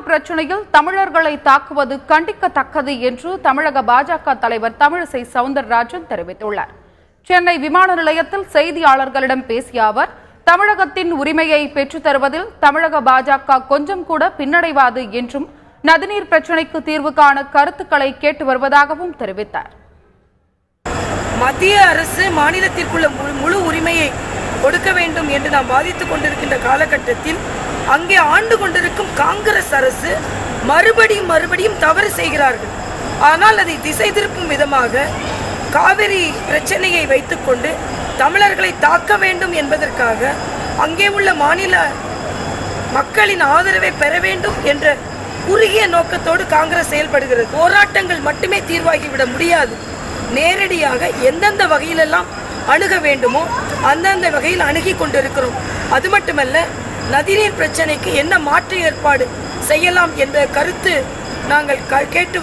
பிரச்சனையில் தமிழர்களை தாக்குவது கண்டிக்கத்தக்கது என்று தமிழக பாஜக தலைவர் தமிழிசை சவுந்தரராஜன் தெரிவித்துள்ளார். சென்னை விமான நிலையத்தில் செய்தியாளர்களிடம் பேசிய அவர், தமிழகத்தின் உரிமையை பெற்றுத் தருவதில் தமிழக பாஜக கொஞ்சம் கூட பின்னடைவாது என்றும், நதிநீர் பிரச்சினைக்கு தீர்வு காண கருத்துக்களை கேட்டு வருவதாகவும் தெரிவித்தார். மத்திய அரசு மாநிலத்திற்குள்ள முழு உரிமையை கொடுக்க வேண்டும் என்று நாம் வாதித்துக் கொண்டிருக்கின்ற காலகட்டத்தில் அங்கே ஆண்டு கொண்டிருக்கும் காங்கிரஸ் அரசு மறுபடியும் தவறு செய்கிறார்கள். ஆனால் அதை திசை திருப்பும் விதமாக காவிரி பிரச்சனையை வைத்துக்கொண்டு தமிழர்களை தாக்க வேண்டும் என்பதற்காக அங்கே உள்ள மாநில மக்களின் ஆதரவை பெற வேண்டும் என்ற குறுகிய நோக்கத்தோடு காங்கிரஸ் செயல்படுகிறது. போராட்டங்கள் மட்டுமே தீர்வாகிவிட முடியாது. நேரடியாக எந்தெந்த வகையிலெல்லாம் அணுக வேண்டுமோ அந்தந்த வகையில் அணுகி கொண்டிருக்கிறோம். அது மட்டுமல்ல, நதிநீர் பிரச்சனைக்கு என்ன மாற்று ஏற்பாடு செய்யலாம் என்ற கருத்து நாங்கள் கேட்டு